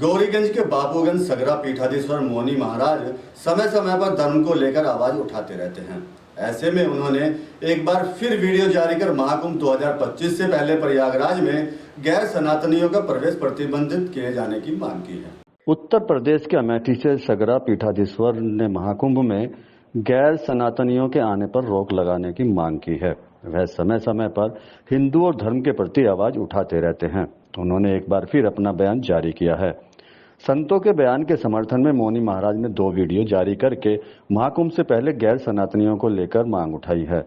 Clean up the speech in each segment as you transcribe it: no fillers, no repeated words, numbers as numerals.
गौरीगंज के बाबूगंज सगरा पीठाधीश्वर मौनी महाराज समय समय पर धर्म को लेकर आवाज उठाते रहते हैं। ऐसे में उन्होंने एक बार फिर वीडियो जारी कर महाकुंभ 2025 से पहले प्रयागराज में गैर सनातनियों का प्रवेश प्रतिबंधित किए जाने की मांग की है। उत्तर प्रदेश के अमेठी से सगरा पीठाधीश्वर ने महाकुंभ में गैर सनातनियों के आने पर रोक लगाने की मांग की है। वह समय समय पर हिंदू और धर्म के प्रति आवाज उठाते रहते हैं। उन्होंने एक बार फिर अपना बयान जारी किया है। संतों के बयान के समर्थन में मौनी महाराज ने 2 वीडियो जारी करके महाकुंभ से पहले गैर सनातनियों को लेकर मांग उठाई है।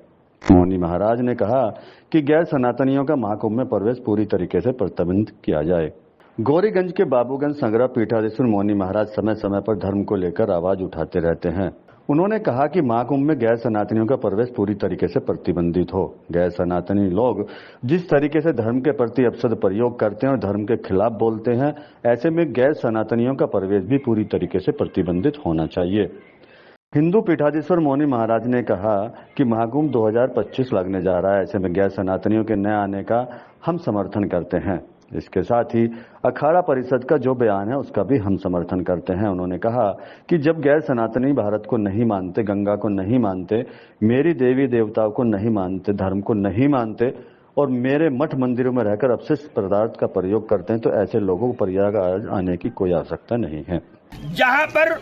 मौनी महाराज ने कहा कि गैर सनातनियों का महाकुंभ में प्रवेश पूरी तरीके से प्रतिबंधित किया जाए। गौरीगंज के बाबूगंज सगरा पीठाधीश्वर मौनी महाराज समय समय पर धर्म को लेकर आवाज उठाते रहते हैं। उन्होंने कहा कि महाकुंभ में गैर सनातनियों का प्रवेश पूरी तरीके से प्रतिबंधित हो। गैर सनातनी लोग जिस तरीके से धर्म के प्रति अपशब्द प्रयोग करते हैं और धर्म के खिलाफ बोलते हैं, ऐसे में गैर सनातनियों का प्रवेश भी पूरी तरीके से प्रतिबंधित होना चाहिए। हिंदू पीठाधीश्वर मौनी महाराज ने कहा कि महाकुंभ 2025 लगने जा रहा है, ऐसे में गैर सनातनियों के न आने का हम समर्थन करते हैं। इसके साथ ही अखाड़ा परिषद का जो बयान है उसका भी हम समर्थन करते हैं। उन्होंने कहा कि जब गैर सनातनी भारत को नहीं मानते, गंगा को नहीं मानते, मेरी देवी देवताओं को नहीं मानते, धर्म को नहीं मानते और मेरे मठ मंदिरों में रहकर अपशिष्ट पदार्थ का प्रयोग करते हैं, तो ऐसे लोगों को प्रयागराज आने की कोई आवश्यकता नहीं है। जहां पर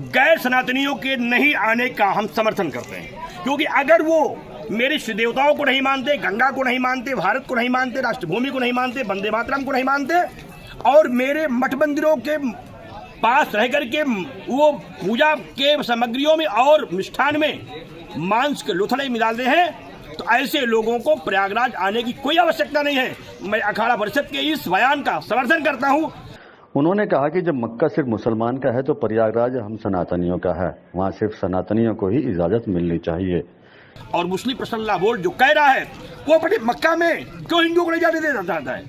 गैर सनातनियों के नहीं आने का हम समर्थन करते हैं, क्योंकि अगर वो मेरे इष्ट देवताओं को नहीं मानते, गंगा को नहीं मानते, भारत को नहीं मानते, राष्ट्रभूमि को नहीं मानते, वंदे मातरम को नहीं मानते और मेरे मठ मंदिरों के पास रह करके वो पूजा के सामग्रियों में और मिष्ठान में मांस के लुथड़े मिलाते हैं, तो ऐसे लोगों को प्रयागराज आने की कोई आवश्यकता नहीं है। मैं अखाड़ा परिषद के इस बयान का समर्थन करता हूँ। उन्होंने कहा कि जब मक्का सिर्फ मुसलमान का है तो प्रयागराज हम सनातनियों का है, वहाँ सिर्फ सनातनियों को ही इजाजत मिलनी चाहिए। और मुस्लिम पर्सनल बोर्ड जो कह रहा है वो अपने मक्का में क्यों हिंदुओं को नहीं जाने देना चाहता है?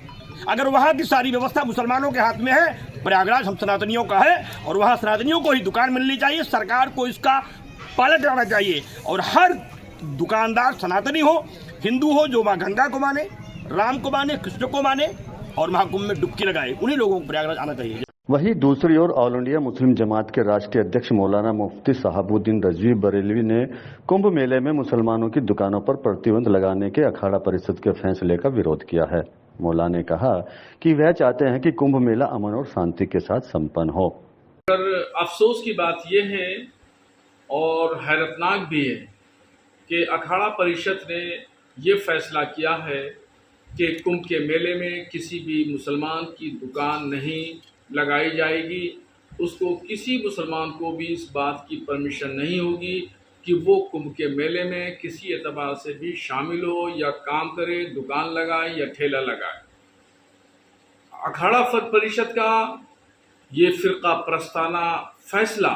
अगर वहाँ की सारी व्यवस्था मुसलमानों के हाथ में है, प्रयागराज हम सनातनियों का है और वहाँ सनातनियों को ही दुकान मिलनी चाहिए। सरकार को इसका पालन कराना चाहिए और हर दुकानदार सनातनी हो, हिंदू हो, जो माँ गंगा को माने, राम को माने, कृष्ण को माने और महाकुंभ में डुबकी लगाए, उन्हीं लोगों को प्रयागराज आना चाहिए। वहीं दूसरी ओर ऑल इंडिया मुस्लिम जमात के राष्ट्रीय अध्यक्ष मौलाना मुफ्ती साहबुद्दीन रजवी बरेलवी ने कुंभ मेले में मुसलमानों की दुकानों पर प्रतिबंध लगाने के अखाड़ा परिषद के फैसले का विरोध किया है। मौलाना ने कहा कि वह चाहते हैं कि कुंभ मेला अमन और शांति के साथ संपन्न हो। पर अफसोस की बात यह है और हैरतनाक भी है कि अखाड़ा परिषद ने ये फैसला किया है कि कुंभ के मेले में किसी भी मुसलमान की दुकान नहीं लगाई जाएगी। उसको किसी मुसलमान को भी इस बात की परमिशन नहीं होगी कि वो कुंभ के मेले में किसी एतबार से भी शामिल हो या काम करे, दुकान लगाए या ठेला लगाए। अखाड़ा परिषद का ये फिरका प्रस्ताना फैसला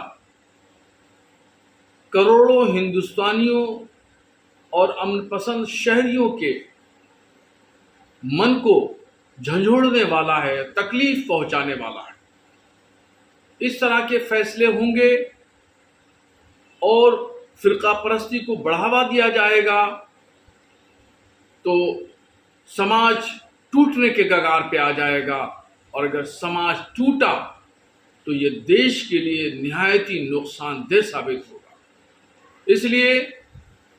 करोड़ों हिंदुस्तानियों और अमन पसंद शहरियों के मन को झंझोड़ने वाला है, तकलीफ पहुंचाने वाला है। इस तरह के फैसले होंगे और फिरका परस्ती को बढ़ावा दिया जाएगा तो समाज टूटने के कगार पे आ जाएगा और अगर समाज टूटा तो ये देश के लिए निहायत ही नुकसानदेह साबित होगा। इसलिए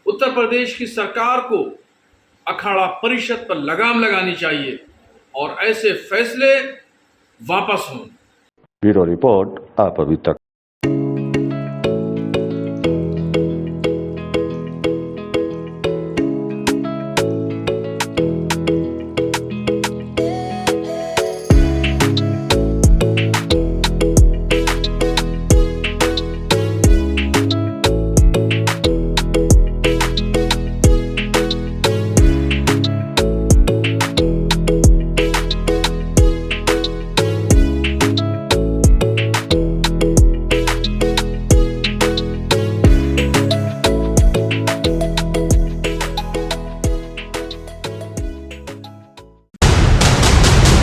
उत्तर प्रदेश की सरकार को अखाड़ा परिषद पर लगाम लगानी चाहिए और ऐसे फैसले वापस हों। ब्यूरो रिपोर्ट, आप अभी तक।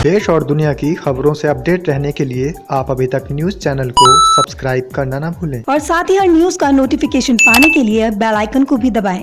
देश और दुनिया की खबरों से अपडेट रहने के लिए आप अभी तक न्यूज चैनल को सब्सक्राइब करना ना भूलें और साथ ही हर न्यूज का नोटिफिकेशन पाने के लिए बेल आइकन को भी दबाएं।